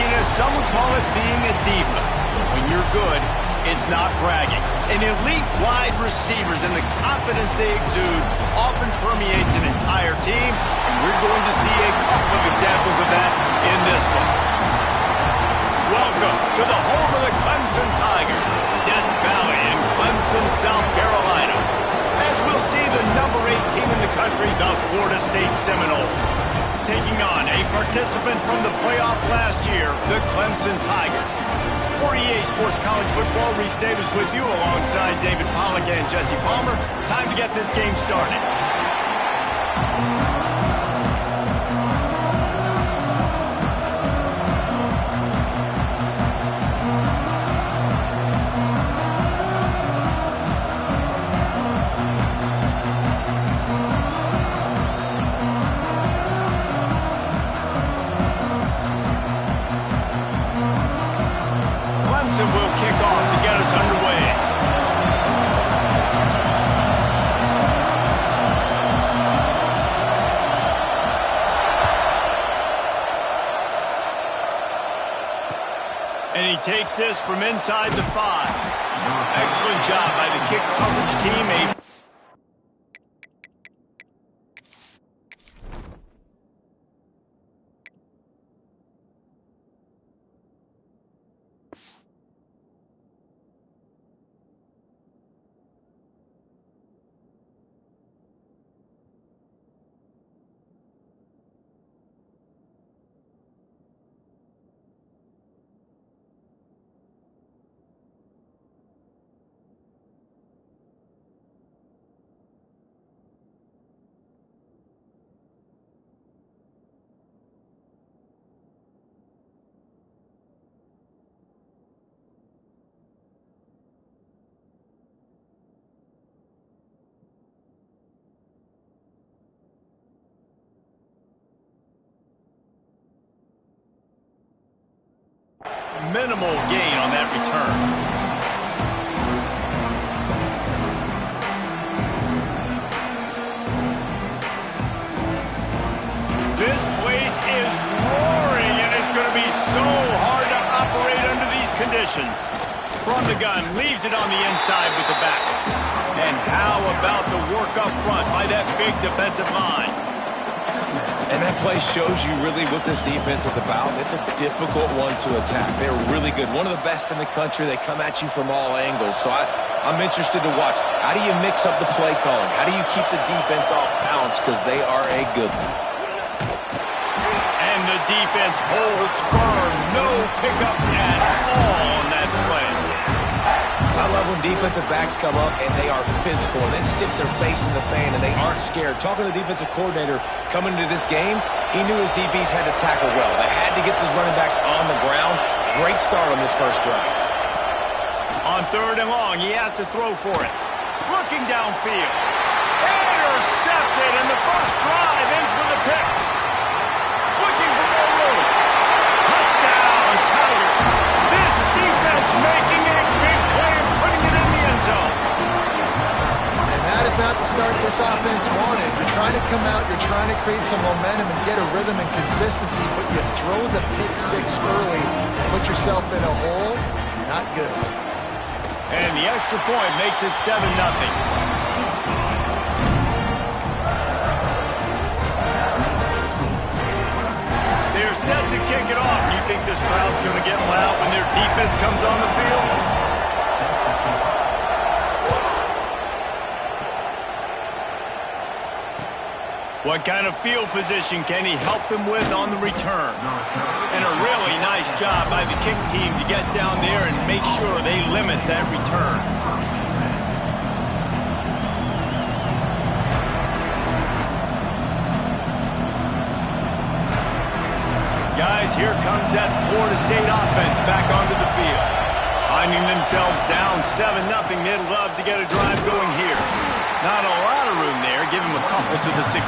Arena, some would call it being a diva. But when you're good, it's not bragging. And elite wide receivers and the confidence they exude often permeates an entire team, and we're going to see a couple of examples of that in this one. Welcome to the home of the Clemson Tigers, Death Valley in Clemson, South Carolina. As we'll see the number 8 team in the country, the Florida State Seminoles, taking on a participant from the playoff last year, the Clemson Tigers. For EA Sports College Football, Reese Davis with you alongside David Pollack and Jesse Palmer. Time to get this game started. Clemson will kick off to get us underway. And he takes this from inside the 5. Excellent job by the kick coverage team. Minimal gain on that return. This place is roaring, and it's going to be so hard to operate under these conditions. From the gun, leaves it on the inside with the back. And how about the work up front by that big defensive line? And that play shows you really what this defense is about. It's a difficult one to attack. They're really good. One of the best in the country. They come at you from all angles. So I'm interested to watch. How do you mix up the play calling? How do you keep the defense off balance? Because they are a good one. And the defense holds firm. No pickup at all on that play. I love when defensive backs come up and they are physical and they stick their face in the fan and they aren't scared. Talking to the defensive coordinator coming into this game, he knew his DBs had to tackle well. They had to get these running backs on the ground. Great start on this first drive. On 3rd and long, he has to throw for it. Looking downfield. Intercepted, and the first drive ends with a pick. Looking for more room. Touchdown, Tigers. This defense making a big play and putting it in the end zone. And that is not the start this offense wanted. You're trying to come out, you're trying to create some momentum and get a rhythm and consistency, but you throw the pick 6 early, put yourself in a hole, not good. And the extra point makes it 7-0. They're set to kick it off. You think this crowd's going to get loud when their defense comes on the field? What kind of field position can he help them with on the return? And a really nice job by the kick team to get down there and make sure they limit that return. Guys, here comes that Florida State offense back onto the field. Finding themselves down 7-0, they'd love to get a drive going here. Not a lot of room there. Give him a couple to the 16.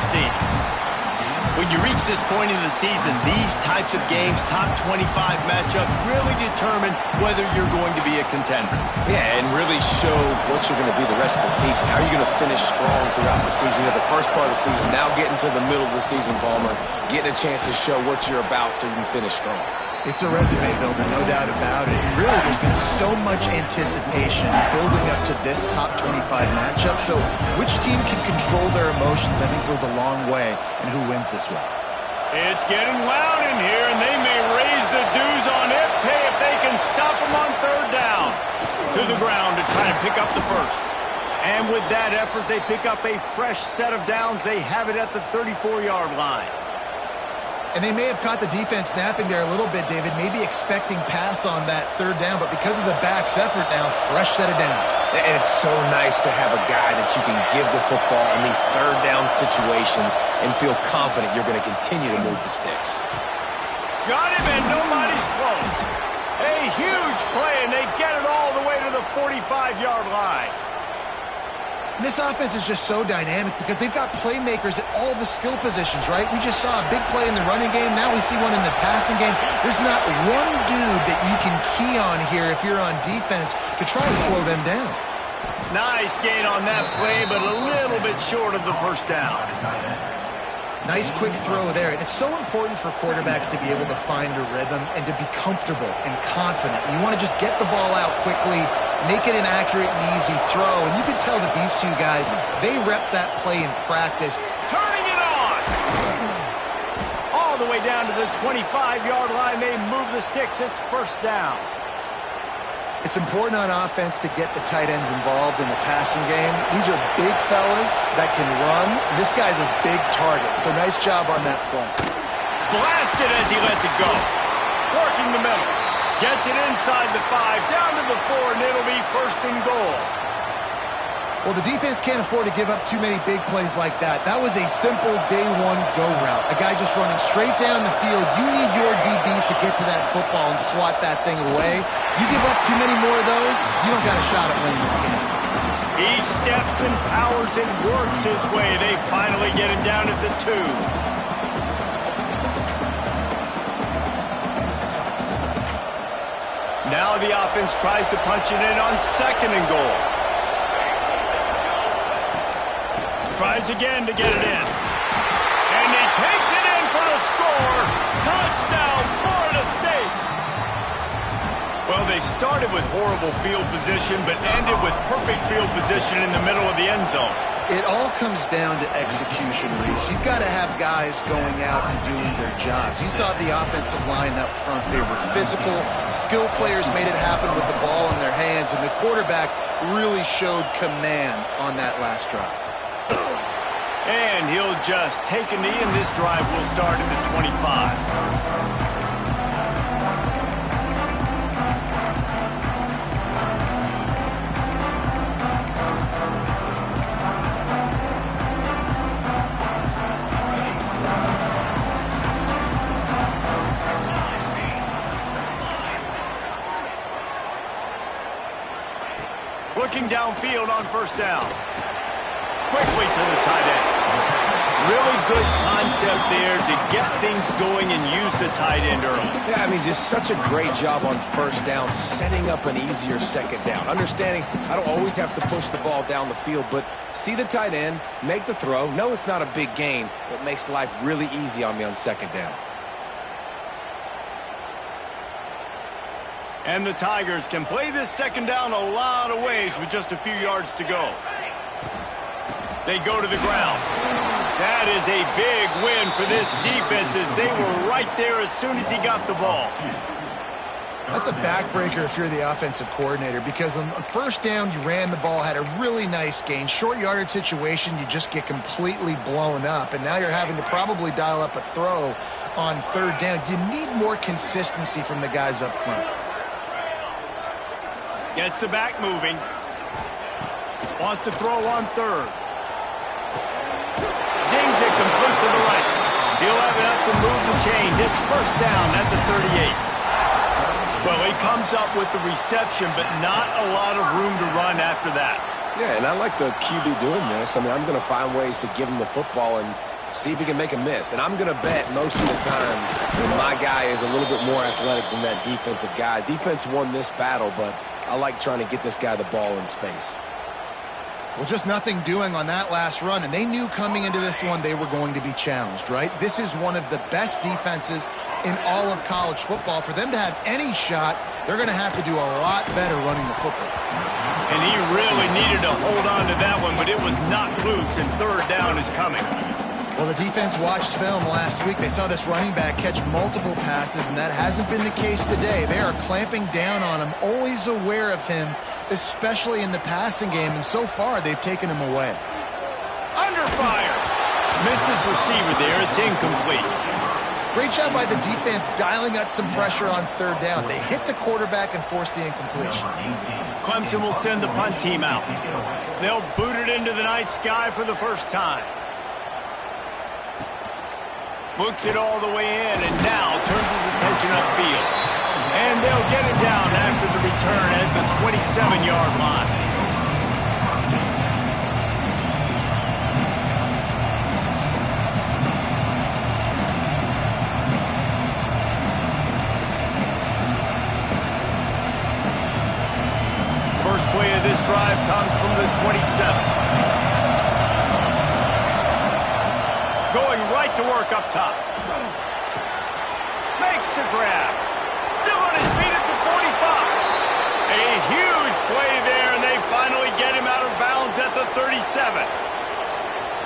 When you reach this point in the season, these types of games, top 25 matchups, really determine whether you're going to be a contender. Yeah, and really show what you're going to be the rest of the season. How are you going to finish strong throughout the season? You know, the first part of the season, now getting to the middle of the season, Palmer, getting a chance to show what you're about so you can finish strong. It's a resume builder, no doubt about it. And really, there's been so much anticipation building up to this top 25 matchup. So which team can control their emotions, I think, goes a long way in who wins this one. It's getting loud in here, and they may raise the dues on Epte if they can stop them on third down. To the ground to try to pick up the first. And with that effort, they pick up a fresh set of downs. They have it at the 34-yard line. And they may have caught the defense snapping there a little bit, David, maybe expecting pass on that third down, but because of the back's effort now, fresh set of downs. And it's so nice to have a guy that you can give the football in these third down situations and feel confident you're going to continue to move the sticks. Got him, and nobody's close. A huge play, and they get it all the way to the 45-yard line. And this offense is just so dynamic because they've got playmakers at all the skill positions, right? We just saw a big play in the running game. Now we see one in the passing game. There's not one dude that you can key on here if you're on defense to try to slow them down. Nice gain on that play, but a little bit short of the first down. Nice quick throw there. And it's so important for quarterbacks to be able to find a rhythm and to be comfortable and confident. You want to just get the ball out quickly, make it an accurate and easy throw. And you can tell that these two guys, they rep that play in practice. Turning it on! All the way down to the 25-yard line. They move the sticks. It's first down. It's important on offense to get the tight ends involved in the passing game. These are big fellas that can run. This guy's a big target, so nice job on that play. Blasted as he lets it go. Working the middle. Gets it inside the 5, down to the 4, and it'll be first and goal. Well, the defense can't afford to give up too many big plays like that. That was a simple day one go route. A guy just running straight down the field. You need your DBs to get to that football and swat that thing away. You give up too many more of those, you don't got a shot at winning this game. He steps and powers and works his way. They finally get him down at the 2. Now the offense tries to punch it in on second and goal. Tries again to get it in. And he takes it in for the score. Touchdown, Florida State. Well, they started with horrible field position, but ended with perfect field position in the middle of the end zone. It all comes down to execution, Reese. You've got to have guys going out and doing their jobs. You saw the offensive line up front. They were physical. Skill players made it happen with the ball in their hands, and the quarterback really showed command on that last drive. And he'll just take a knee, and this drive will start at the 25. Looking downfield on first down. Quickly to the tight end. Really good concept there to get things going and use the tight end early. Yeah, I mean, just such a great job on first down, setting up an easier second down. Understanding I don't always have to push the ball down the field, but see the tight end, make the throw. No, it's not a big gain, but makes life really easy on me on second down. And the Tigers can play this second down a lot of ways with just a few yards to go. They go to the ground. That is a big win for this defense as they were right there as soon as he got the ball. That's a backbreaker if you're the offensive coordinator, because on first down, you ran the ball, had a really nice gain. Short yardage situation, you just get completely blown up, and now you're having to probably dial up a throw on third down. You need more consistency from the guys up front. Gets the back moving. Wants to throw on third. Zings it complete to the right. He'll have enough to move the chains. It's first down at the 38. Well, he comes up with the reception, but not a lot of room to run after that. Yeah, and I like the QB doing this. I mean, I'm going to find ways to give him the football and see if he can make a miss. And I'm going to bet most of the time that my guy is a little bit more athletic than that defensive guy. Defense won this battle, but I like trying to get this guy the ball in space. Well, just nothing doing on that last run, and they knew coming into this one they were going to be challenged, right? This is one of the best defenses in all of college football. For them to have any shot, they're going to have to do a lot better running the football. And he really needed to hold on to that one, but it was not loose, and third down is coming. Well, the defense watched film last week. They saw this running back catch multiple passes, and that hasn't been the case today. They are clamping down on him, always aware of him, especially in the passing game, and so far they've taken him away. Under fire. Missed his receiver there. It's incomplete. Great job by the defense dialing out some pressure on third down. They hit the quarterback and forced the incompletion. Clemson will send the punt team out. They'll boot it into the night sky for the first time. Books it all the way in, and now turns his attention upfield. And they'll get it down after the return at the 27-yard line. First play of this drive comes from the 27. Going right to work up top. Makes the grab. Still on his feet at the 45. A huge play there, and they finally get him out of bounds at the 37.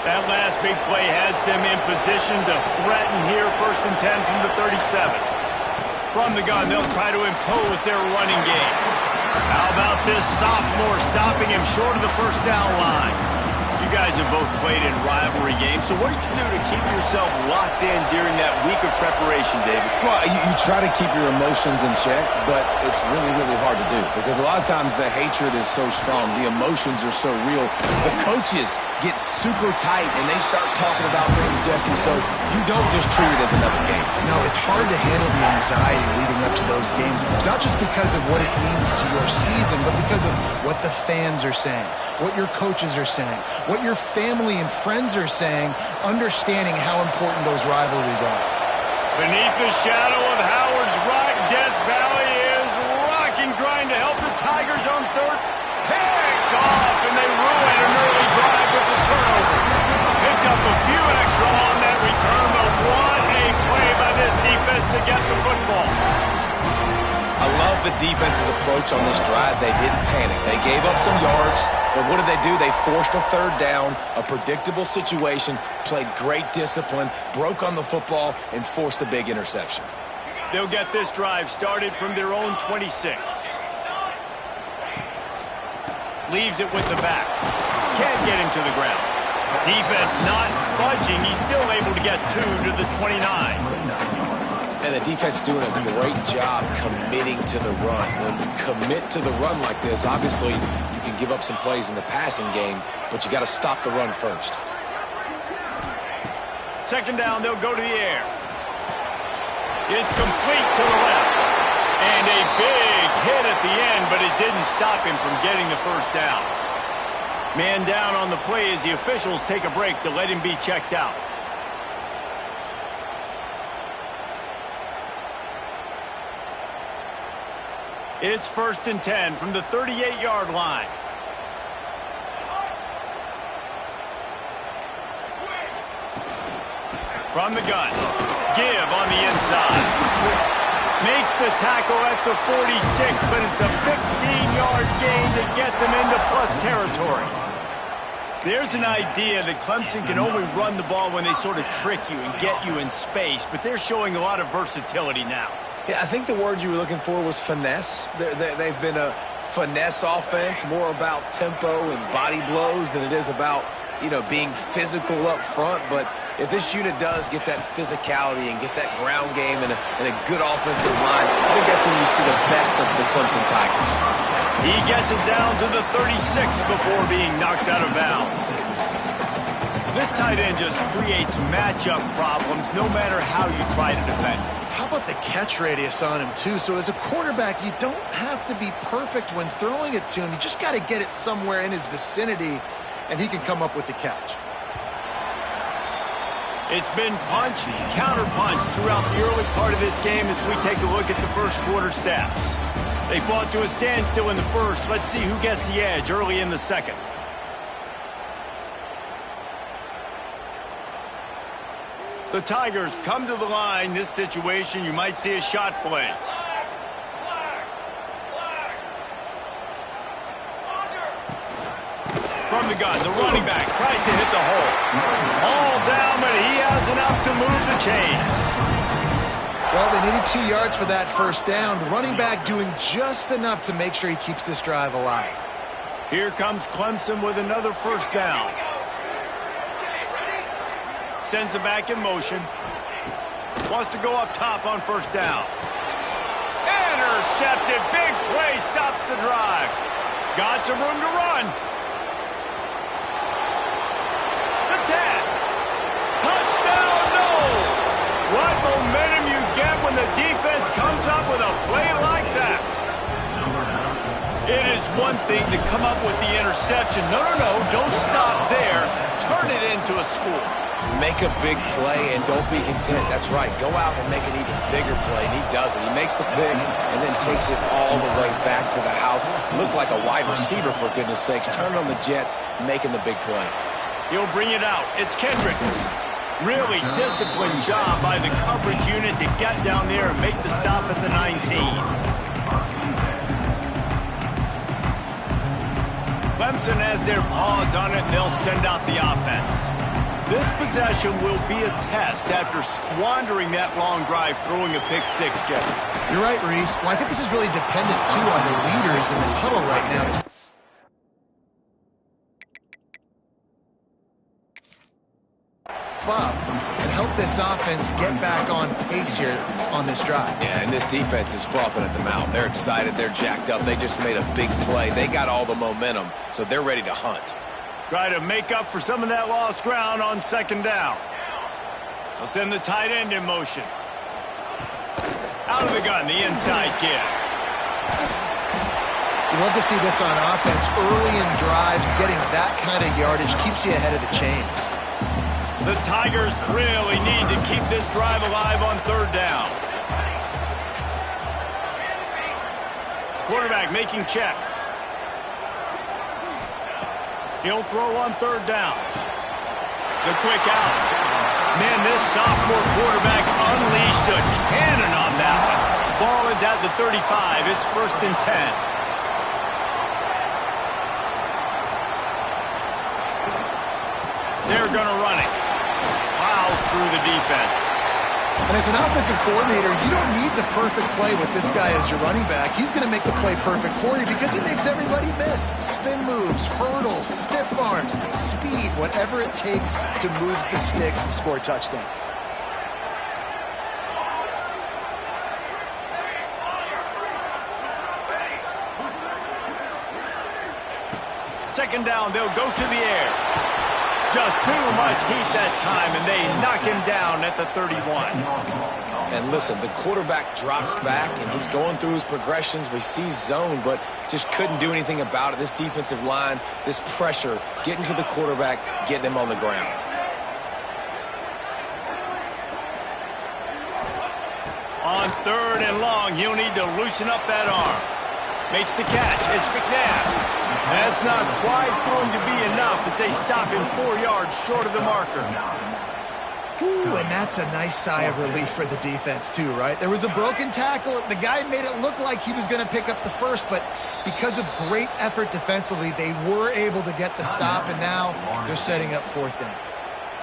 That last big play has them in position to threaten here, 1st and 10 from the 37. From the gun, they'll try to impose their running game. How about this sophomore stopping him short of the first down line? You guys have both played in rivalry games, so what did you do to keep yourself locked in during that week of preparation, David? Well, you try to keep your emotions in check, but it's really, really hard to do because a lot of times the hatred is so strong, the emotions are so real. The coaches get super tight and they start talking about things, Jesse, so you don't just treat it as another game. No, it's hard to handle the anxiety leading up to those games, not just because of what it means to your season, but because of what the fans are saying, what your coaches are saying, what your family and friends are saying, understanding how important those rivalries are. Beneath the shadow of Howard's Rock, Death Valley is rocking, trying to help the Tigers on third. Picked off, and they ruin an early drive with the turnover. Picked up a few extra on that return, but what a play by this defense to get the football. I love the defense's approach on this drive. They didn't panic. They gave up some yards, but what did they do? They forced a third down, a predictable situation, played great discipline, broke on the football, and forced a big interception. They'll get this drive started from their own 26. Leaves it with the back. Can't get him to the ground. Defense not budging. He's still able to get 2 to the 29. And the defense doing a great job committing to the run. When you commit to the run like this, obviously you can give up some plays in the passing game, but you got to stop the run first. Second down, they'll go to the air. It's complete to the left. And a big hit at the end, but it didn't stop him from getting the first down. Man down on the play as the officials take a break to let him be checked out. It's 1st and 10 from the 38-yard line. From the gun. Give on the inside. Makes the tackle at the 46, but it's a 15-yard gain to get them into plus territory. There's an idea that Clemson can only run the ball when they sort of trick you and get you in space, but they're showing a lot of versatility now. Yeah, I think the word you were looking for was finesse. They've been a finesse offense, more about tempo and body blows than it is about, being physical up front. But if this unit does get that physicality and get that ground game and a good offensive line, I think that's when you see the best of the Clemson Tigers. He gets it down to the 36 before being knocked out of bounds. This tight end just creates matchup problems no matter how you try to defend him. How about the catch radius on him, too? So as a quarterback, you don't have to be perfect when throwing it to him. You just got to get it somewhere in his vicinity, and he can come up with the catch. It's been punch, counter-punch throughout the early part of this game as we take a look at the first quarter stats. They fought to a standstill in the first. Let's see who gets the edge early in the second. The Tigers come to the line. This situation, you might see a shot play. From the gun, the running back tries to hit the hole. All down, but he has enough to move the chains. Well, they needed 2 yards for that first down. The running back doing just enough to make sure he keeps this drive alive. Here comes Clemson with another first down. Sends it back in motion. Wants to go up top on first down. Intercepted. Big play. Stops the drive. Got some room to run. The 10. Touchdown, no. What momentum you get when the defense comes up with a play like that. It is one thing to come up with the interception. No, don't stop there. Turn it into a score. Make a big play and don't be content. That's right. Go out and make an even bigger play, and he does it. He makes the pick and then takes it all the way back to the house. Looked like a wide receiver, for goodness sakes. Turn on the jets, making the big play. He'll bring it out. It's Kendricks. Really disciplined job by the coverage unit to get down there and make the stop at the 19. Clemson has their paws on it, and they'll send out the offense. This possession will be a test after squandering that long drive, throwing a pick six, Jesse. You're right, Reese. Well, I think this is really dependent, too, on the leaders in this huddle right now to up and help this offense get back on pace here on this drive. Yeah, and this defense is frothing at the mouth. They're excited. They're jacked up. They just made a big play. They got all the momentum, so they're ready to hunt. Try to make up for some of that lost ground on second down. They'll send the tight end in motion. Out of the gun, the inside give. You love to see this on offense. Early in drives, getting that kind of yardage keeps you ahead of the chains. The Tigers really need to keep this drive alive on third down. Quarterback making checks. He'll throw on third down. The quick out. Man, this sophomore quarterback unleashed a cannon on that one. Ball is at the 35. It's 1st and 10. They're going to run it. Plows through the defense. And as an offensive coordinator, you don't need the perfect play with this guy as your running back. He's going to make the play perfect for you because he makes everybody miss. Spin moves, hurdles, stiff arms, speed, whatever it takes to move the sticks and score touchdowns. Second down, they'll go to the air. Just too much heat that time, and they knock him down at the 31. And listen, the quarterback drops back, and he's going through his progressions. We see zone, but just couldn't do anything about it. This defensive line, this pressure, getting to the quarterback, getting him on the ground. On third and long, he'll need to loosen up that arm. Makes the catch. It's McNabb. That's not quite going to be enough as they stop him 4 yards short of the marker. Ooh, and that's a nice sigh of relief for the defense too, right? There was a broken tackle. The guy made it look like he was going to pick up the first, but because of great effort defensively, they were able to get the stop, and now they're setting up 4th down.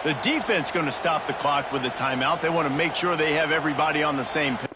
The defense going to stop the clock with a timeout. They want to make sure they have everybody on the same page.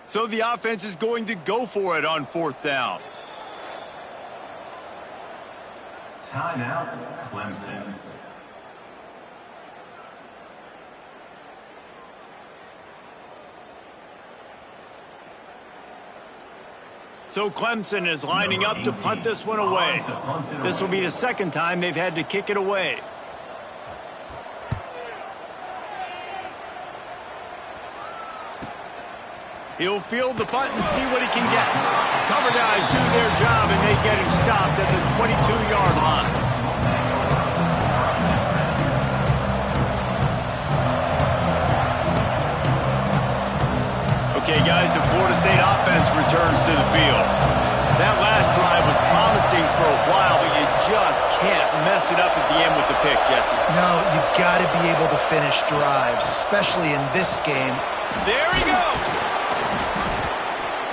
So the offense is going to go for it on 4th down. Timeout, Clemson. So Clemson is lining up to punt this one away. This will be the 2nd time they've had to kick it away. He'll field the punt and see what he can get. Cover guys do their job, and they get him stopped at the 22-yard line. Okay, guys, the Florida State offense returns to the field. That last drive was promising for a while, but you just can't mess it up at the end with the pick, Jesse. No, you've got to be able to finish drives, especially in this game. There he goes.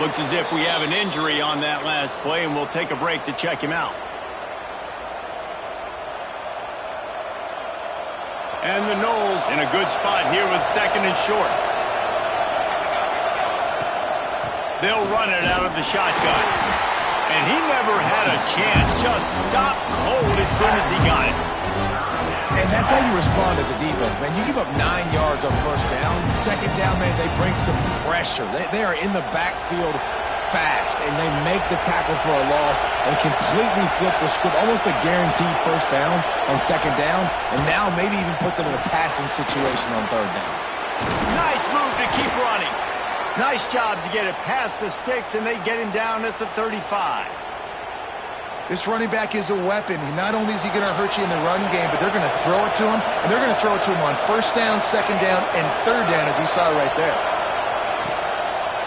Looks as if we have an injury on that last play, and we'll take a break to check him out. And the Noles in a good spot here with 2nd and short. They'll run it out of the shotgun. And he never had a chance. Just stopped cold as soon as he got it. And that's how you respond as a defense, man. You give up 9 yards on 1st down. 2nd down, man, they bring some pressure. They are in the backfield fast, and they make the tackle for a loss and completely flip the script. Almost a guaranteed 1st down on 2nd down, and now maybe even put them in a passing situation on 3rd down. Nice move to keep running. Nice job to get it past the sticks, and they get him down at the 35. This running back is a weapon. Not only is he going to hurt you in the run game, but they're going to throw it to him, and they're going to throw it to him on 1st down, 2nd down, and 3rd down, as you saw right there.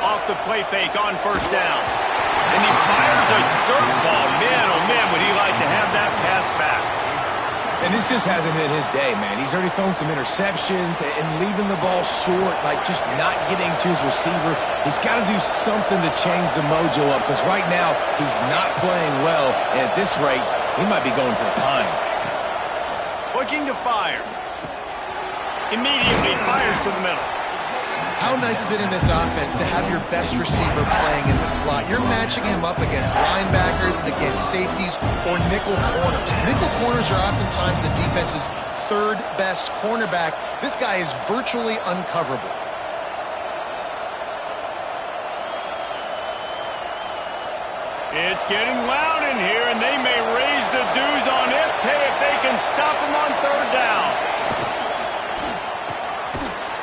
Off the play fake on 1st down. And he fires a dirt ball. Man, oh man, would he like to have that pass back. And this just hasn't been his day, man. He's already thrown some interceptions and leaving the ball short, like just not getting to his receiver. He's got to do something to change the mojo up, because right now he's not playing well, and at this rate, he might be going to the pine. Looking to fire. Immediately fires to the middle. How nice is it in this offense to have your best receiver playing in the slot? You're matching him up against linebackers, against safeties, or nickel corners. Nickel corners are oftentimes the defense's 3rd best cornerback. This guy is virtually uncoverable. It's getting loud in here, and they may raise the dues on Ipte if they can stop him on 3rd down.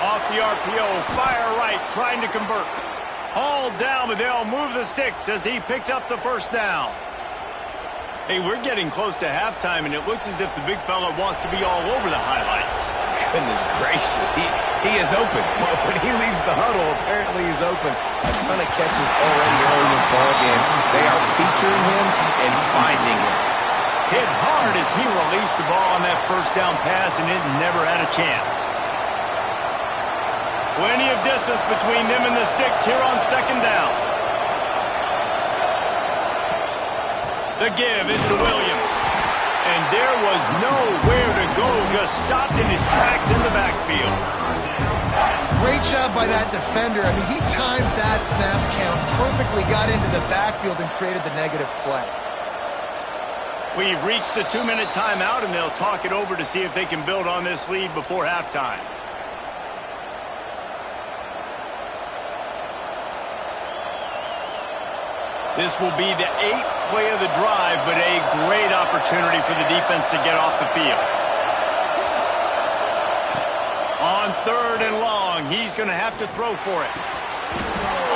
Off the RPO, fire right, trying to convert. Hauled down, but they'll move the sticks as he picks up the 1st down. Hey, we're getting close to halftime, and it looks as if the big fella wants to be all over the highlights. Goodness gracious, he is open. When he leaves the huddle, apparently he's open. A ton of catches already early in this ball game. They are featuring him and finding him. Hit hard as he released the ball on that 1st down pass, and it never had a chance. Plenty of distance between them and the sticks here on 2nd down. The give is to Williams. And there was nowhere to go, just stopped in his tracks in the backfield. Great job by that defender. I mean, he timed that snap count perfectly, got into the backfield, and created the negative play. We've reached the 2-minute timeout, and they'll talk it over to see if they can build on this lead before halftime. This will be the 8th play of the drive, but a great opportunity for the defense to get off the field. On 3rd and long, he's going to have to throw for it.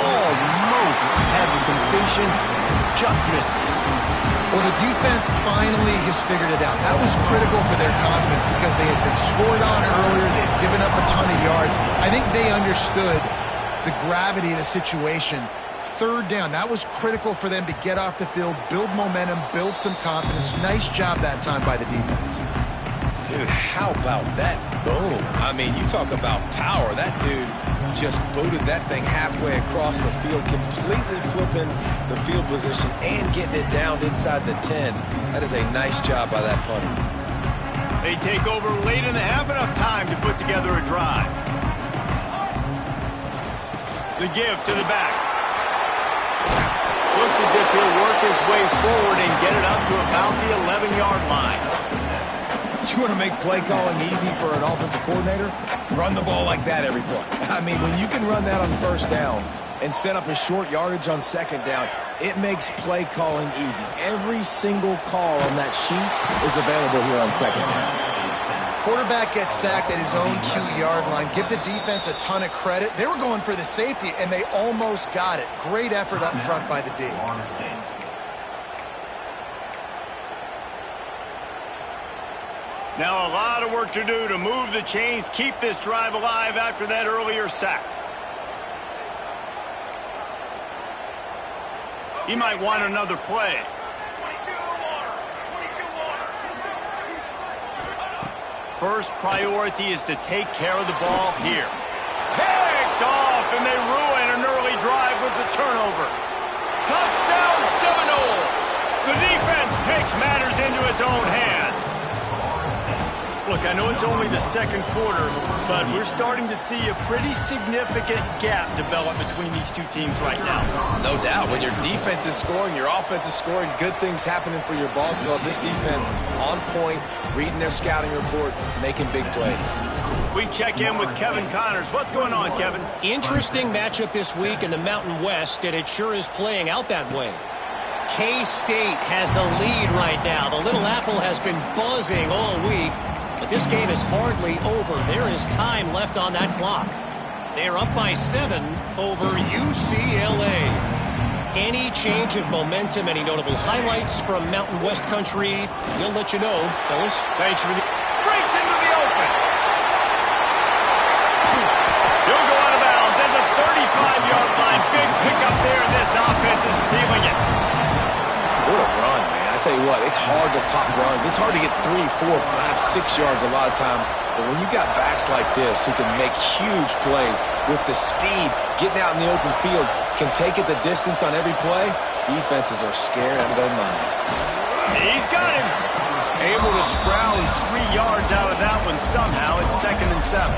Almost had the completion, just missed it. Well, the defense finally has figured it out. That was critical for their confidence because they had been scored on earlier. They had given up a ton of yards. I think they understood the gravity of the situation. 3rd down, that was critical for them to get off the field, build momentum, build some confidence. Nice job that time by the defense. Dude, how about that boom? I mean, you talk about power. That dude just booted that thing halfway across the field, completely flipping the field position and getting it down inside the 10. That is a nice job by that punter. They take over late in the half, enough time to put together a drive. The give to the back. Looks as if he'll work his way forward and get it up to about the 11-yard line. You want to make play calling easy for an offensive coordinator? Run the ball like that every play. I mean, when you can run that on first down and set up a short yardage on second down, it makes play calling easy. Every single call on that sheet is available here on second down. Quarterback gets sacked at his own 2-yard line. Give the defense a ton of credit. They were going for the safety, and they almost got it. Great effort up front by the D. Now a lot of work to do to move the chains, keep this drive alive after that earlier sack. He might want another play. First priority is to take care of the ball here. Picked off, and they ruin an early drive with the turnover. Touchdown Seminoles! The defense takes matters into its own hands. Look, I know it's only the second quarter, but we're starting to see a pretty significant gap develop between these two teams right now. No doubt. When your defense is scoring, your offense is scoring, good things happening for your ball club. This defense on point, reading their scouting report, making big plays. We check in with Kevin Connors. What's going on, Kevin? Interesting matchup this week in the Mountain West, and it sure is playing out that way. K-State has the lead right now. The Little Apple has been buzzing all week. But this game is hardly over. There is time left on that clock. They are up by 7 over UCLA. Any change of momentum, any notable highlights from Mountain West Country, we'll let you know, fellas. Thanks for the... Breaks into the open. He'll go out of bounds at the 35-yard line. Big pickup there, and this offense is feeling it. What a run, man. I tell you what, it's hard to pop runs. It's hard to get 3, 4, 5, 6 yards a lot of times. But when you got backs like this who can make huge plays with the speed, getting out in the open field, can take it the distance on every play, defenses are scared out of their mind. He's got him. Able to scrounge 3 yards out of that one somehow. It's 2nd and 7.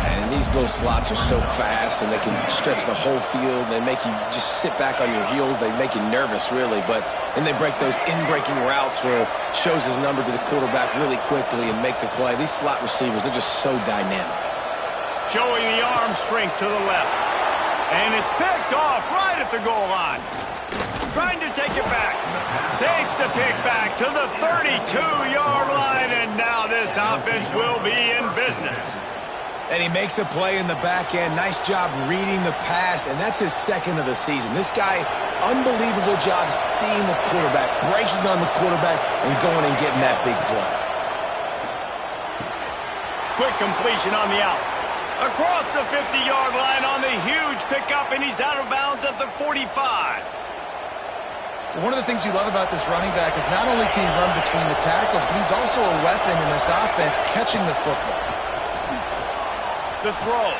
And these little slots are so fast, and they can stretch the whole field. They make you just sit back on your heels. They make you nervous, really. But then they break those in-breaking routes where it shows his number to the quarterback really quickly and make the play. These slot receivers, they're just so dynamic. Showing the arm strength to the left. And it's picked off right at the goal line. Trying to take it back. Takes the pick back to the 32-yard line, and now this offense will be in business. And he makes a play in the back end. Nice job reading the pass, and that's his 2nd of the season. This guy, unbelievable job seeing the quarterback, breaking on the quarterback, and going and getting that big play. Quick completion on the out. Across the 50-yard line on the huge pickup, and he's out of bounds at the 45. One of the things you love about this running back is not only can he run between the tackles, but he's also a weapon in this offense catching the football. The throw.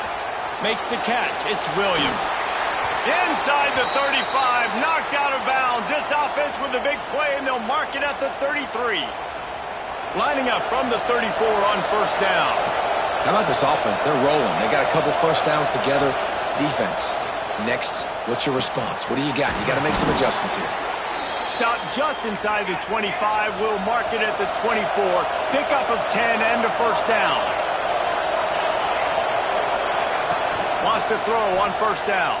Makes the catch. It's Williams. Inside the 35. Knocked out of bounds. This offense with a big play, and they'll mark it at the 33. Lining up from the 34 on first down. How about this offense? They're rolling. They got a couple first downs together. Defense. Next, what's your response? What do you got? You got to make some adjustments here. Stop just inside the 25. We'll mark it at the 24. Pickup of 10 and a first down. Wants to throw on first down.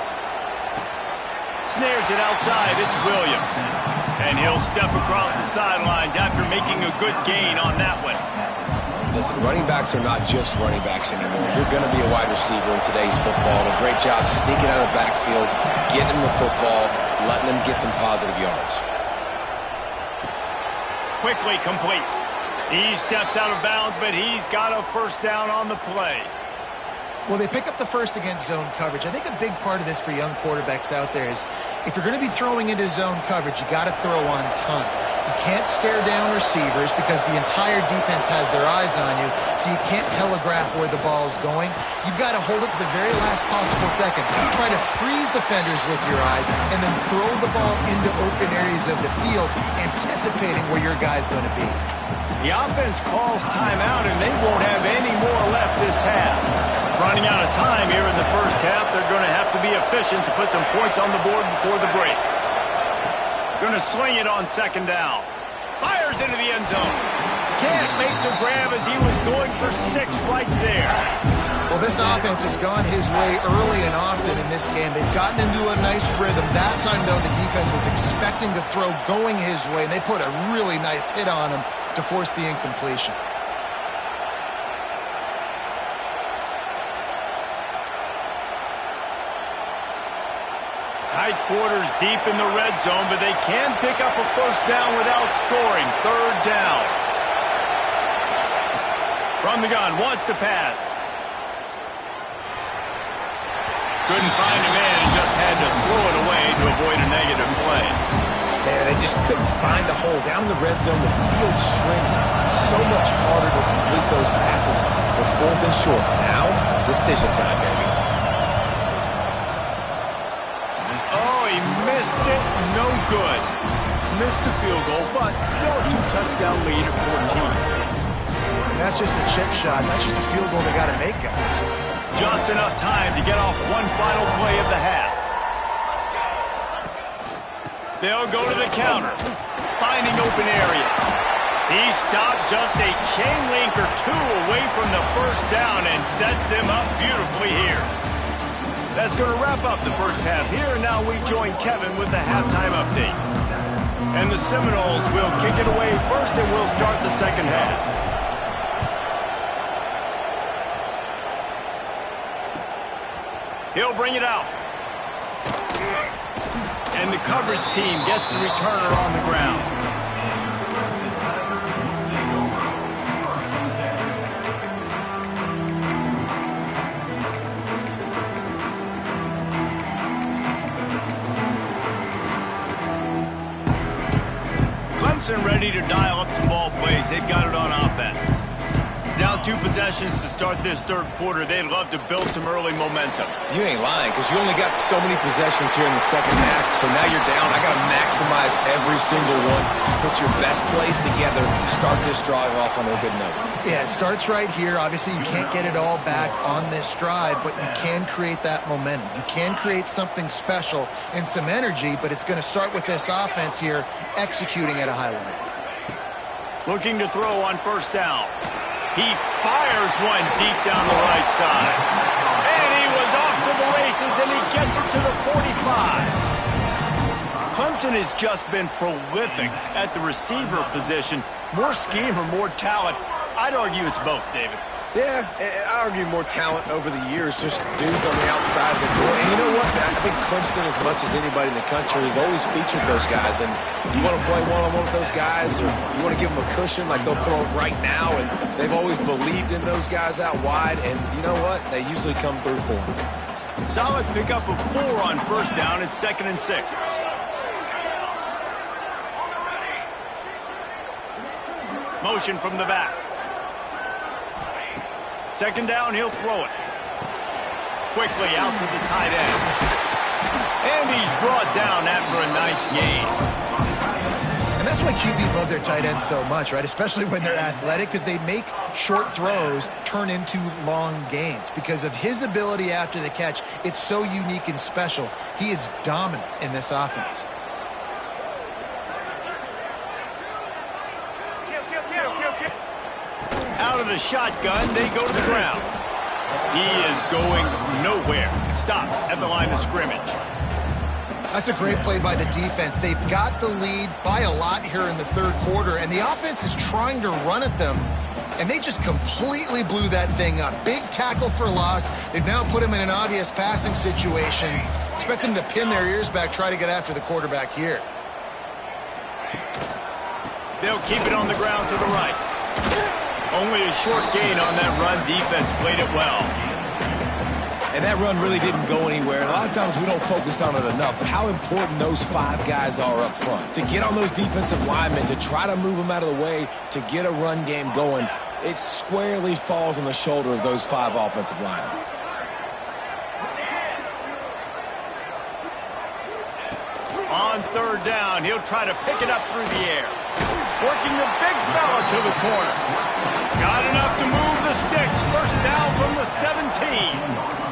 Snares it outside. It's Williams. And he'll step across the sidelines after making a good gain on that one. Listen, running backs are not just running backs anymore. You're going to be a wide receiver in today's football. A great job sneaking out of the backfield, getting them the football, letting them get some positive yards. Quickly complete. He steps out of bounds, but he's got a first down on the play. Well, they pick up the first against zone coverage. I think a big part of this for young quarterbacks out there is if you're going to be throwing into zone coverage, you got to throw on ton. You can't stare down receivers because the entire defense has their eyes on you, so you can't telegraph where the ball's going. You've got to hold it to the very last possible second. Try to freeze defenders with your eyes and then throw the ball into open areas of the field, anticipating where your guy's going to be. The offense calls timeout, and they won't have any more left this half. Running out of time here in the first half. they're going to have to be efficient to put some points on the board before the break. Going to swing it on second down. Fires into the end zone. Can't make the grab as he was going for 6 right there. Well, this offense has gone his way early and often in this game. They've gotten into a nice rhythm. That time, though, the defense was expecting the throw going his way, and they put a really nice hit on him to force the incompletion. Tight quarters deep in the red zone, but they can pick up a first down without scoring. Third down. From the gun, wants to pass. Couldn't find him in and just had to throw it away to avoid a negative play. Man, they just couldn't find the hole. Down in the red zone, the field shrinks. So much harder to complete those passes. They're 4th and short. Now, decision time, baby. Oh, he missed it. No good. Missed the field goal, but still a 2-touchdown lead at 14. And that's just a chip shot. That's just a field goal they got to make, guys. Just enough time to get off one final play of the half. They'll go to the counter, finding open areas. He stopped just a chain link or 2 away from the first down and sets them up beautifully here. That's going to wrap up the first half here, and now we join Kevin with the halftime update. And the Seminoles will kick it away first, and we'll start the second half. He'll bring it out. And the coverage team gets the returner on the ground. Clemson ready to dial up some ball plays. They've got it on offense. Down 2 possessions to start this third quarter. They'd love to build some early momentum. You ain't lying, because you only got so many possessions here in the second half, so now you're down. I got to maximize every single one. Put your best plays together. Start this drive off on a good note. Yeah, it starts right here. Obviously, you can't get it all back on this drive, but you can create that momentum. You can create something special and some energy, but it's going to start with this offense here executing at a high level. Looking to throw on first down. He fires one deep down the right side. And he was off to the races, and he gets it to the 45. Clemson has just been prolific at the receiver position. More scheme or more talent? I'd argue it's both, David. Yeah, I argue more talent over the years, just dudes on the outside of the door. And you know what? I think Clemson, as much as anybody in the country, has always featured those guys. And you want to play one-on-one with those guys, or you want to give them a cushion like they'll throw it right now. And they've always believed in those guys out wide. And you know what? They usually come through for them. Solid pickup of 4 on first down. It's 2nd and 6. Motion from the back. Second down, he'll throw it. Quickly out to the tight end. And he's brought down after a nice gain. And that's why QBs love their tight ends so much, right? Especially when they're athletic, because they make short throws turn into long gains. Because of his ability after the catch, it's so unique and special. He is dominant in this offense. Out of the shotgun, they go to the ground. He is going nowhere. Stop at the line of scrimmage. That's a great play by the defense. They've got the lead by a lot here in the third quarter, and the offense is trying to run at them, and they just completely blew that thing up. Big tackle for loss. They've now put him in an obvious passing situation. Expect them to pin their ears back, try to get after the quarterback here. They'll keep it on the ground to the right. Only a short gain on that run. Defense played it well. And that run really didn't go anywhere. And a lot of times we don't focus on it enough, but how important those 5 guys are up front. To get on those defensive linemen, to try to move them out of the way, to get a run game going, it squarely falls on the shoulder of those 5 offensive linemen. On third down, he'll try to pick it up through the air. Working the big fella to the corner. Got enough to move the sticks. First down from the 17.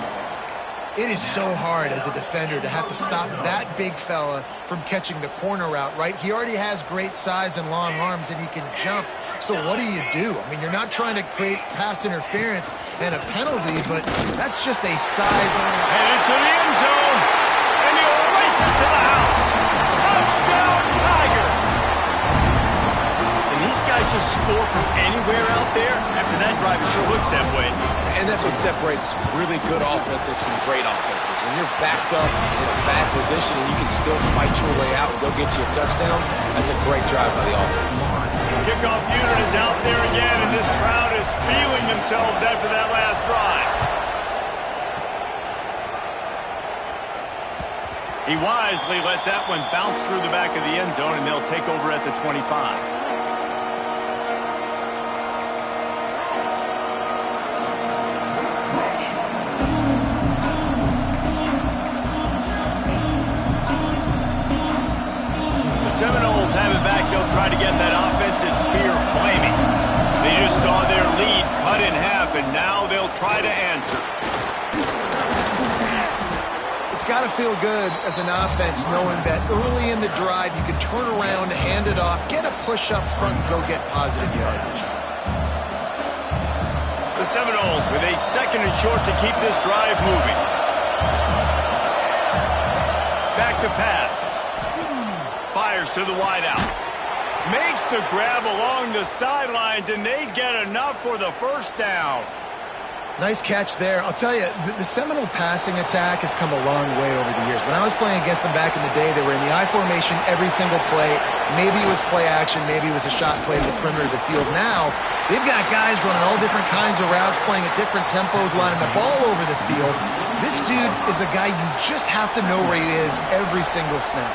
It is so hard as a defender to have to stop that big fella from catching the corner route, right? He already has great size and long arms, and he can jump. So what do? I mean, you're not trying to create pass interference and a penalty, but that's just a size. Headed to the end zone, and he'll race it to the house. Touchdown, Tiger! And these guys just score from anywhere out there. After that drive, it sure looks that way. And that's what separates really good offenses from great offenses. When you're backed up in a bad position and you can still fight your way out and go get you a touchdown, that's a great drive by the offense. Kickoff unit is out there again, and this crowd is feeling themselves after that last drive. He wisely lets that one bounce through the back of the end zone, and they'll take over at the 25. Seminoles have it back. They'll try to get that offensive spear flaming. They just saw their lead cut in half, and now they'll try to answer. It's got to feel good as an offense knowing that early in the drive you can turn around, hand it off, get a push up front, and go get positive yardage. The Seminoles with a 2nd and short to keep this drive moving. Back to pass. Fires to the wideout. Makes the grab along the sidelines, and they get enough for the first down. Nice catch there. I'll tell you, the Seminole passing attack has come a long way over the years. When I was playing against them back in the day, they were in the I formation every single play. Maybe it was play action. Maybe it was a shot play to the perimeter of the field. Now, they've got guys running all different kinds of routes, playing at different tempos, lining the ball over the field. This dude is a guy you just have to know where he is every single snap.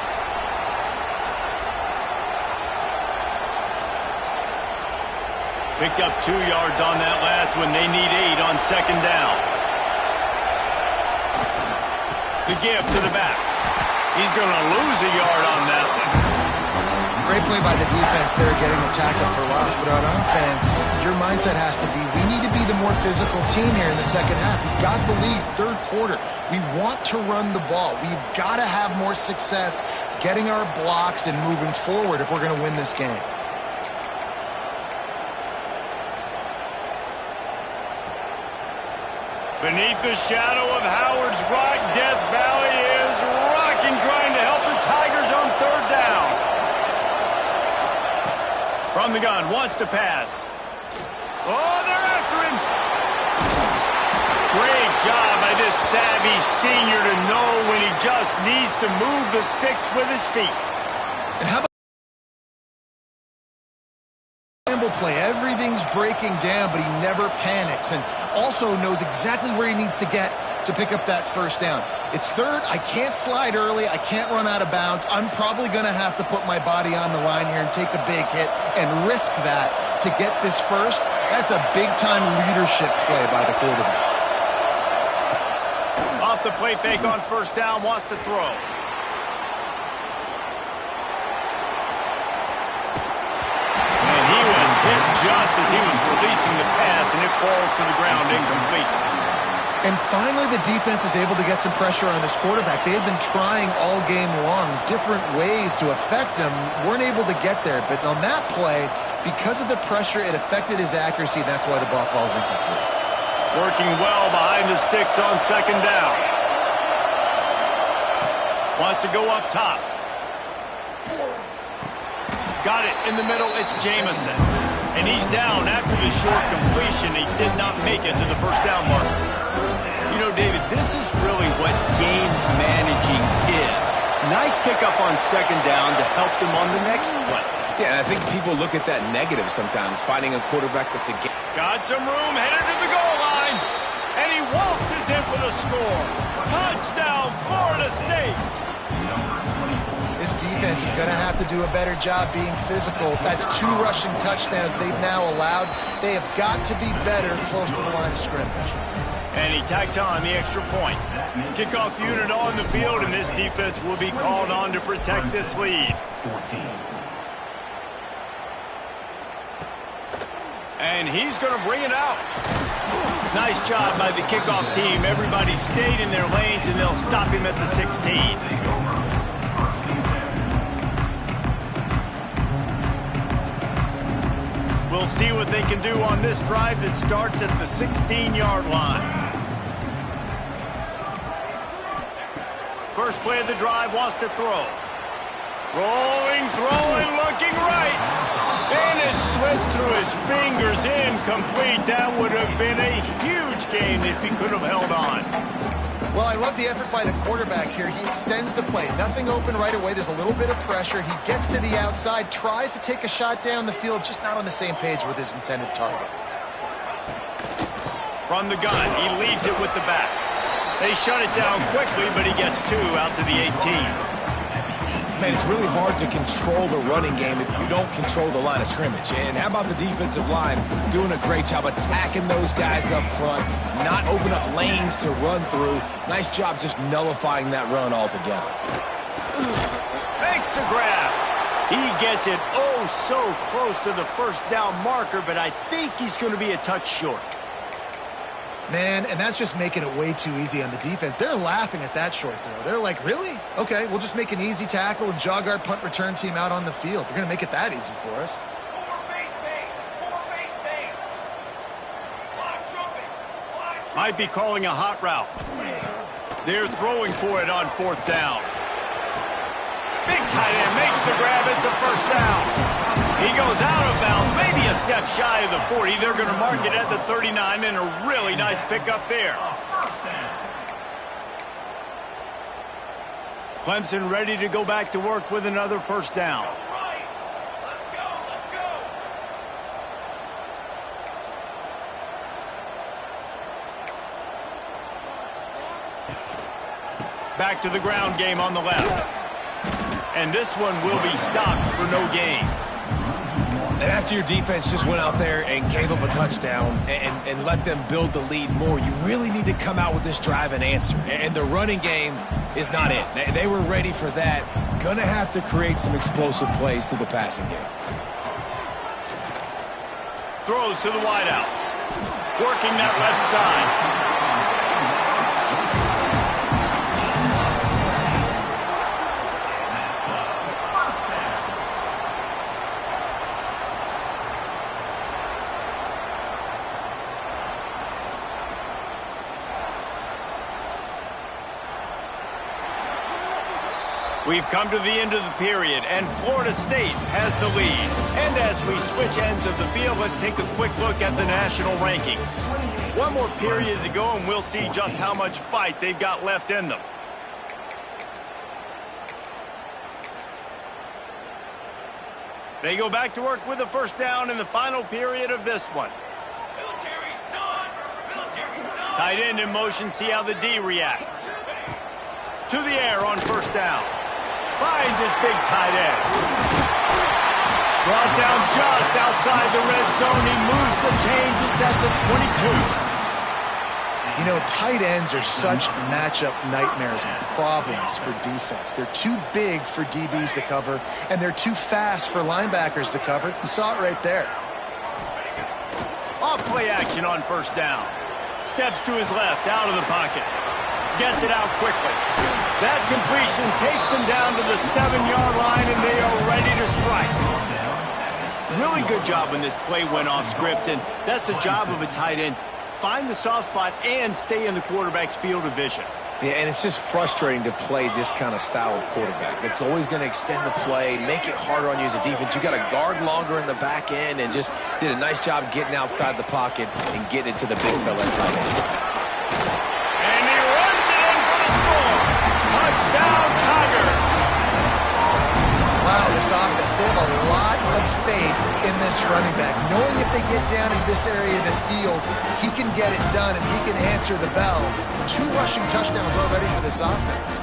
Picked up 2 yards on that last one. They need 8 on 2nd down. The give to the back. He's going to lose a yard on that one. Great play by the defense there, getting the tackle for loss. But on offense, your mindset has to be, we need to be the more physical team here in the second half. We've got the lead, 3rd quarter. We want to run the ball. We've got to have more success getting our blocks and moving forward if we're going to win this game. Beneath the shadow of Howard's Rock, Death Valley is rocking, trying to help the Tigers on 3rd down. From the gun, wants to pass. Oh, they're after him. Great job by this savvy senior to know when he just needs to move the sticks with his feet. And how about play? Everything's breaking down, but he never panics and also knows exactly where he needs to get to pick up that 1st down. It's 3rd. I can't slide early. I can't run out of bounds. I'm probably going to have to put my body on the line here and take a big hit and risk that to get this 1st. That's a big-time leadership play by the quarterback. Off the play fake on 1st down, wants to throw. Just as he was releasing the pass, and it falls to the ground incomplete. And finally, the defense is able to get some pressure on this quarterback. They had been trying all game long different ways to affect him, weren't able to get there. But on that play, because of the pressure, it affected his accuracy, and that's why the ball falls incomplete. Working well behind the sticks on 2nd down. Wants to go up top. Got it in the middle. It's Jamison. And he's down after the short completion. He did not make it to the 1st down mark. You know, David, this is really what game managing is. Nice pickup on 2nd down to help them on the next play. Yeah, and I think people look at that negative sometimes, finding a quarterback that's a game. Got some room, headed to the goal line. And he waltzes in for the score. Touchdown, Florida State. This defense is going to have to do a better job being physical. That's 2 rushing touchdowns they've now allowed. They have got to be better close to the line of scrimmage. And he tacked on the extra point. Kickoff unit on the field, and this defense will be called on to protect this lead. 14. And he's going to bring it out. Nice job by the kickoff team. Everybody stayed in their lanes, and they'll stop him at the 16. We'll see what they can do on this drive that starts at the 16-yard line. First play of the drive, wants to throw. Rolling, throwing, looking right. And it slips through his fingers, incomplete. That would have been a huge gain if he could have held on. Well, I love the effort by the quarterback here. He extends the play. Nothing open right away. There's a little bit of pressure. He gets to the outside, tries to take a shot down the field, just not on the same page with his intended target. From the gun, he leaves it with the back. They shut it down quickly, but he gets 2 out to the 18. Man, it's really hard to control the running game if you don't control the line of scrimmage. And how about the defensive line doing a great job attacking those guys up front, not open up lanes to run through. Nice job just nullifying that run altogether. Makes the grab. He gets it oh so close to the first down marker, but I think he's going to be a touch short. Man, and that's just making it way too easy on the defense. They're laughing at that short throw. They're like, really? Okay, we'll just make an easy tackle and jog our punt return team out on the field. We're going to make it that easy for us. Might be calling a hot route. They're throwing for it on 4th down. Big tight end makes the grab. It's a first down. He goes out of bounds, maybe a step shy of the 40. They're going to mark it at the 39, and a really nice pickup there. Clemson ready to go back to work with another first down. Back to the ground game on the left. And this one will be stopped for no gain. And after your defense just went out there and gave up a touchdown and let them build the lead more, you really need to come out with this drive and answer. And the running game is not it. They were ready for that. Gonna have to create some explosive plays through the passing game. Throws to the wideout. Working that left side. We've come to the end of the period, and Florida State has the lead. And as we switch ends of the field, let's take a quick look at the national rankings. One more period to go, and we'll see just how much fight they've got left in them. They go back to work with a first down in the final period of this one. Tight end in motion, see how the D reacts. To the air on first down. Finds his big tight end. Brought down just outside the red zone. He moves the chains. It's at the 22. You know, tight ends are such matchup nightmares and problems for defense. They're too big for DBs to cover, and they're too fast for linebackers to cover. You saw it right there. Off play action on first down. Steps to his left, out of the pocket. Gets it out quickly. That completion takes them down to the 7-yard line, and they are ready to strike. Really good job when this play went off script, and that's the job of a tight end. Find the soft spot and stay in the quarterback's field of vision. Yeah, and it's just frustrating to play this kind of style of quarterback. That's always going to extend the play, make it harder on you as a defense. You got to guard longer in the back end, and just did a nice job getting outside the pocket and getting it to the big fella at tight end. Touchdown, Tigers! Wow, this offense, they have a lot of faith in this running back. Knowing if they get down in this area of the field, he can get it done and he can answer the bell. 2 rushing touchdowns already for this offense.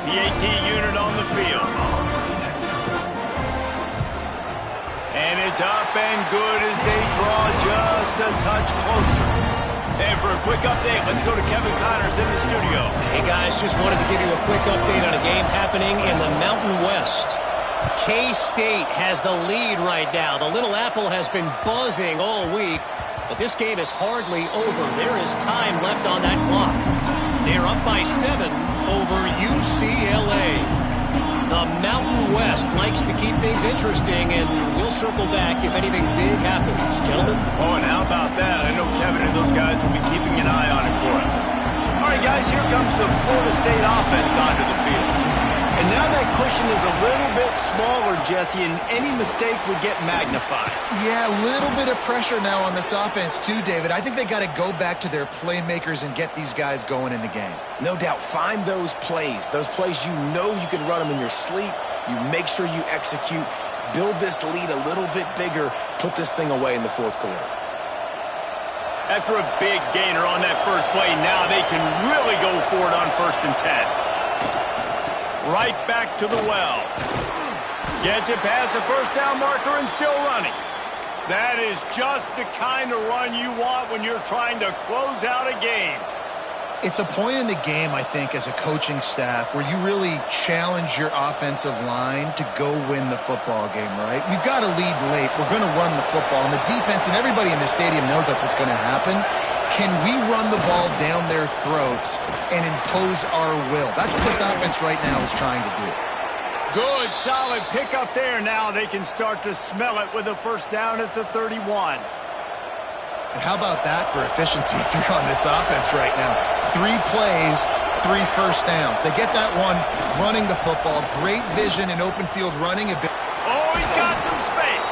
The AT unit on the field. And it's up and good as they draw just a touch closer. And for a quick update, let's go to Kevin Connors in the studio. Hey, guys, just wanted to give you a quick update on a game happening in the Mountain West. K-State has the lead right now. The Little Apple has been buzzing all week, but this game is hardly over. There is time left on that clock. They're up by 7 over UCLA. The Mountain West likes to keep things interesting, and we'll circle back if anything big happens. Gentlemen? Oh, and how about that? I know Kevin and those guys will be keeping an eye on it for us. All right, guys, here comes the Florida State offense onto the field. And now that cushion is a little bit smaller, Jesse, and any mistake would get magnified. Yeah, a little bit of pressure now on this offense too, David. I think they got to go back to their playmakers and get these guys going in the game. No doubt. Find those plays you know you can run them in your sleep. You make sure you execute. Build this lead a little bit bigger. Put this thing away in the fourth quarter. After a big gainer on that first play, now they can really go for it on 1st and 10. Right back to the well. Gets it past the first down marker and still running. That is just the kind of run you want when you're trying to close out a game. It's a point in the game, I think, as a coaching staff where you really challenge your offensive line to go win the football game, right? We've got to lead late. We're going to run the football. And the defense and everybody in the stadium knows that's what's going to happen. Can we run the ball down their throats and impose our will? That's what this offense right now is trying to do. Good, solid pickup there. Now they can start to smell it with a first down at the 31. And how about that for efficiency if you're on this offense right now? 3 plays, 3 first downs. They get that one running the football. Great vision and open field running. Oh, he's got some space.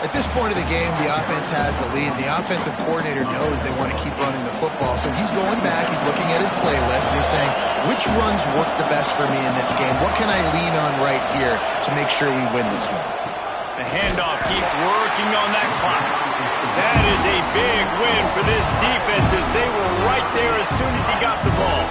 At this point of the game, the offense has the lead. The offensive coordinator knows they want to keep running the football. So he's going back, he's looking at his playlist, and he's saying, which runs work the best for me in this game? What can I lean on right here to make sure we win this one? The handoff, keep working on that clock. That is a big win for this defense as they were right there as soon as he got the ball.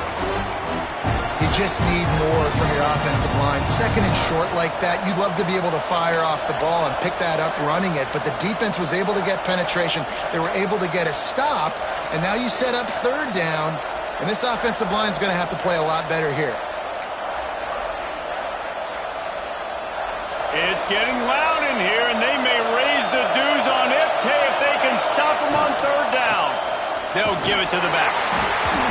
You just need more from your offensive line. 2nd and short like that, you'd love to be able to fire off the ball and pick that up running it, but the defense was able to get penetration. They were able to get a stop, and now you set up 3rd down, and this offensive line is going to have to play a lot better here. It's getting loud in here, and they may raise the dues on Ipke if they can stop him on 3rd down. They'll give it to the back.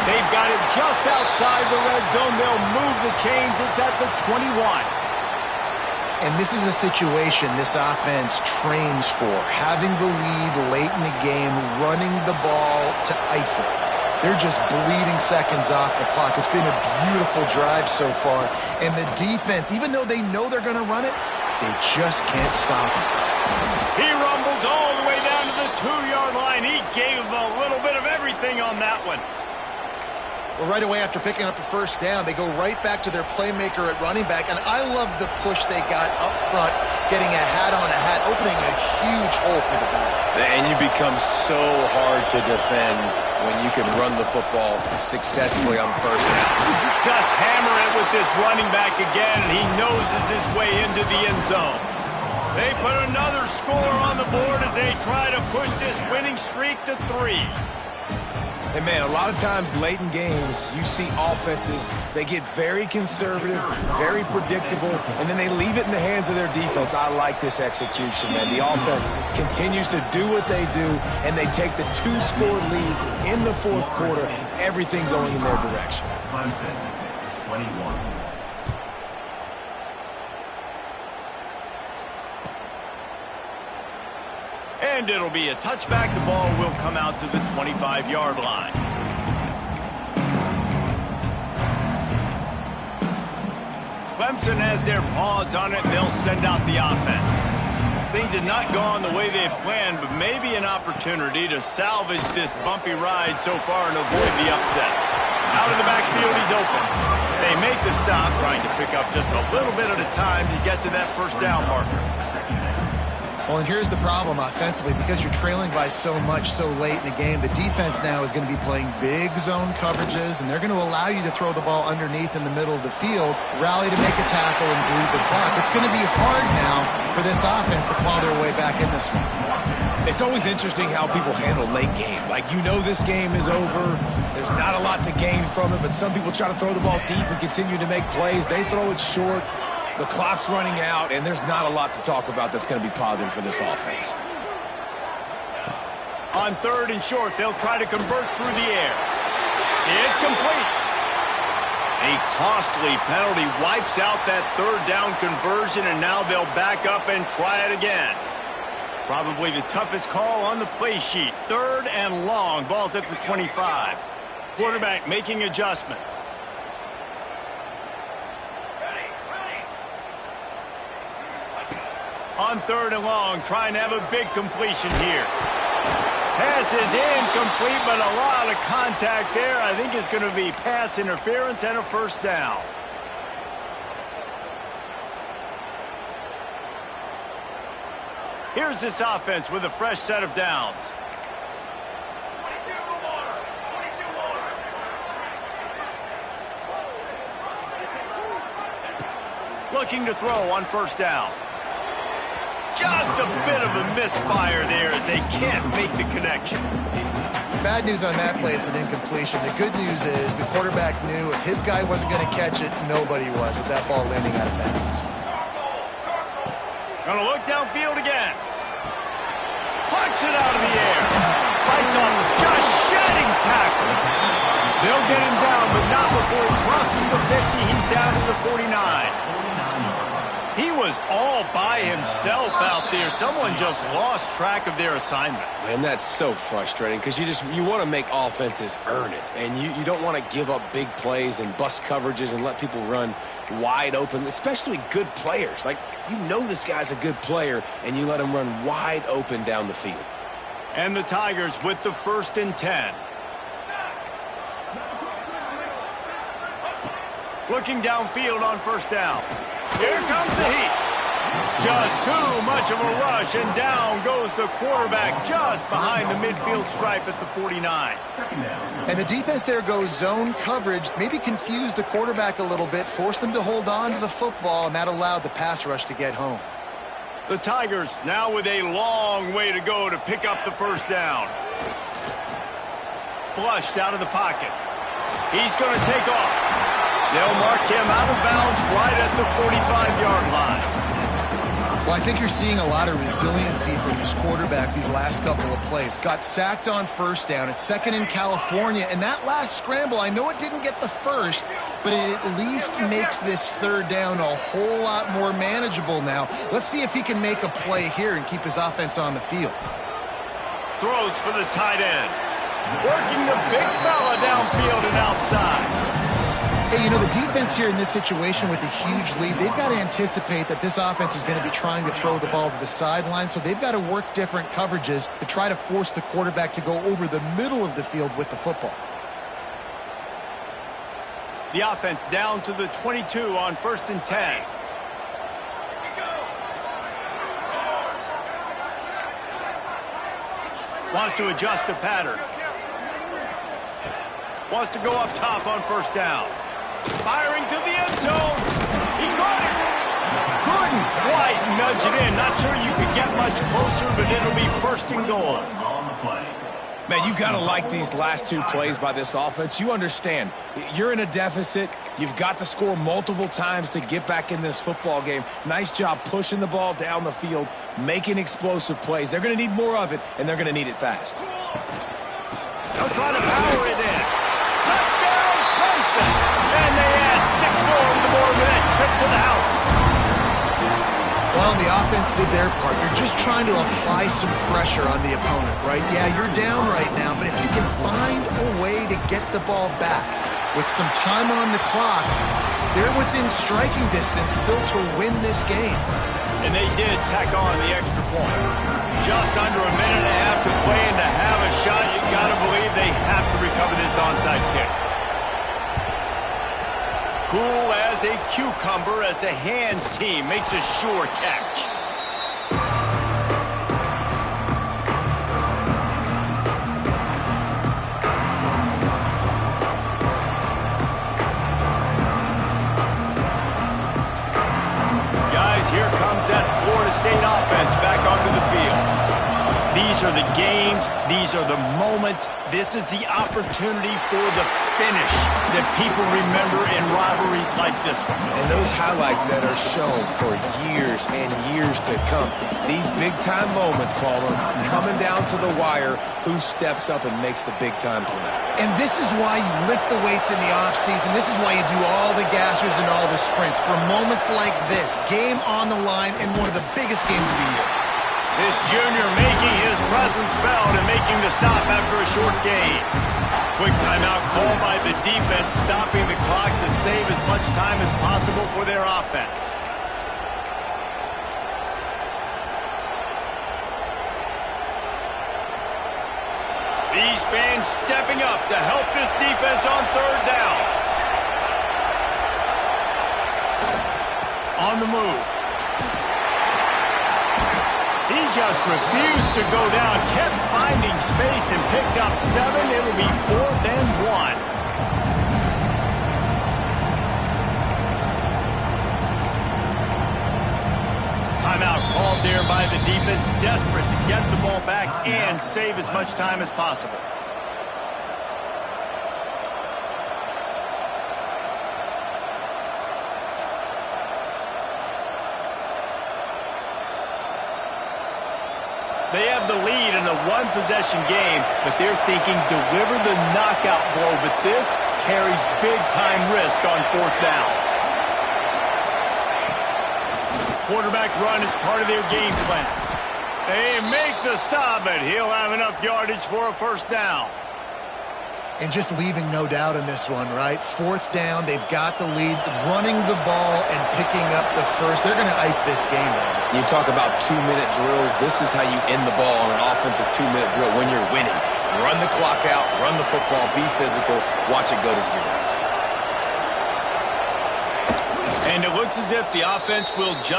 They've got it just outside the red zone. They'll move the chains. It's at the 21. And this is a situation this offense trains for, having the lead late in the game, running the ball to ice it. They're just bleeding seconds off the clock. It's been a beautiful drive so far. And the defense, even though they know they're going to run it, they just can't stop it. He rumbles all the way down to the 2-yard line. He gave them a little bit of everything on that one. Well, right away after picking up a first down, they go right back to their playmaker at running back. And I love the push they got up front, getting a hat on a hat, opening a huge hole for the back. And you become so hard to defend when you can run the football successfully on 1st down. Just hammer it with this running back again, and he noses his way into the end zone. They put another score on the board as they try to push this winning streak to 3. And, man, a lot of times late in games, you see offenses, they get very conservative, very predictable, and then they leave it in the hands of their defense. I like this execution, man. The offense continues to do what they do, and they take the 2-score lead in the fourth quarter, everything going in their direction. Clemson, 21. And it'll be a touchback. The ball will come out to the 25-yard line. Clemson has their paws on it, and they'll send out the offense. Things had not gone the way they had planned, but maybe an opportunity to salvage this bumpy ride so far and avoid the upset. Out of the backfield, he's open. They make the stop, trying to pick up just a little bit at a time to get to that first down marker. Well, and here's the problem offensively. Because you're trailing by so much so late in the game, the defense now is going to be playing big zone coverages, and they're going to allow you to throw the ball underneath in the middle of the field, rally to make a tackle, and bleed the clock. It's going to be hard now for this offense to claw their way back in this one. It's always interesting how people handle late game. Like, you know this game is over. There's not a lot to gain from it, but some people try to throw the ball deep and continue to make plays. They throw it short. The clock's running out, and there's not a lot to talk about that's going to be positive for this offense. On 3rd and short, they'll try to convert through the air. It's complete. A costly penalty wipes out that 3rd down conversion, and now they'll back up and try it again. Probably the toughest call on the play sheet. 3rd and long. Ball's at the 25. Quarterback making adjustments. On 3rd and long, trying to have a big completion here. Pass is incomplete, but a lot of contact there. I think it's going to be pass interference and a 1st down. Here's this offense with a fresh set of downs. Looking to throw on 1st down. Just a bit of a misfire there as they can't make the connection. Bad news on that play, it's an incompletion. The good news is the quarterback knew if his guy wasn't going to catch it, nobody was with that ball landing out of bounds. Gonna look downfield again. Plucks it out of the air. Fights off, just shedding tackles. They'll get him down, but not before he crosses the 50. He's down to the 49. He was all by himself out there. Someone just lost track of their assignment. Man, that's so frustrating because you want to make offenses earn it. And you don't want to give up big plays and bust coverages and let people run wide open, especially good players. Like, you know this guy's a good player, and you let him run wide open down the field. And the Tigers with the 1st and 10. Looking downfield on 1st down. Here comes the heat. Just too much of a rush, and down goes the quarterback just behind the midfield stripe at the 49. And the defense there goes zone coverage, maybe confused the quarterback a little bit, forced him to hold on to the football, and that allowed the pass rush to get home. The Tigers now with a long way to go to pick up the 1st down. Flushed out of the pocket. He's going to take off. They'll mark him out of bounds right at the 45-yard line. Well, I think you're seeing a lot of resiliency from this quarterback these last couple of plays. Got sacked on 1st down. It's 2nd in California. And that last scramble, I know it didn't get the 1st, but it at least makes this 3rd down a whole lot more manageable now. Let's see if he can make a play here and keep his offense on the field. Throws for the tight end. Working the big fella downfield and outside. Hey, you know, the defense here in this situation with a huge lead, they've got to anticipate that this offense is going to be trying to throw the ball to the sideline, so they've got to work different coverages to try to force the quarterback to go over the middle of the field with the football. The offense down to the 22 on 1st and 10. Wants to adjust the pattern. Wants to go up top on 1st down. Firing to the end zone. He caught it. Couldn't quite nudge it in. Not sure you could get much closer, but it'll be 1st and goal. Man, you got to like these last 2 plays by this offense. You understand, you're in a deficit. You've got to score multiple times to get back in this football game. Nice job pushing the ball down the field, making explosive plays. They're going to need more of it, and they're going to need it fast. They'll try to power it in. Touchdown, Clemson. And they add 6 more to the board with that trip to the house. Well, the offense did their part. You're just trying to apply some pressure on the opponent, right? Yeah, you're down right now, but if you can find a way to get the ball back with some time on the clock, they're within striking distance still to win this game. And they did tack on the extra point. Just under a minute and a half to play, and to have a shot, you got to believe they have to recover this onside kick. Cool as a cucumber as the hands team makes a sure catch. Guys, here comes that Florida State offense back onto the field. These are the game games, these are the moments. This is the opportunity for the finish that people remember in rivalries like this one. And those highlights that are shown for years and years to come. These big-time moments, Palmer, coming down to the wire, who steps up and makes the big-time play. And this is why you lift the weights in the offseason. This is why you do all the gassers and all the sprints. For moments like this, game on the line in one of the biggest games of the year. This junior making his presence felt and making the stop after a short gain. Quick timeout called by the defense, stopping the clock to save as much time as possible for their offense. These fans stepping up to help this defense on third down. On the move. He just refused to go down, kept finding space and picked up 7. It'll be 4th and 1. Timeout called there by the defense, desperate to get the ball back and save as much time as possible. They have the lead in a one-possession game, but they're thinking deliver the knockout blow, but this carries big-time risk on 4th down. Quarterback run is part of their game plan. They make the stop, but he'll have enough yardage for a 1st down. And just leaving no doubt in this one, right? 4th down, they've got the lead, running the ball and picking up the first. They're going to ice this game out. You talk about 2-minute drills. This is how you end the ball on an offensive 2-minute drill when you're winning. Run the clock out, run the football, be physical, watch it go to zeros. And it looks as if the offense will just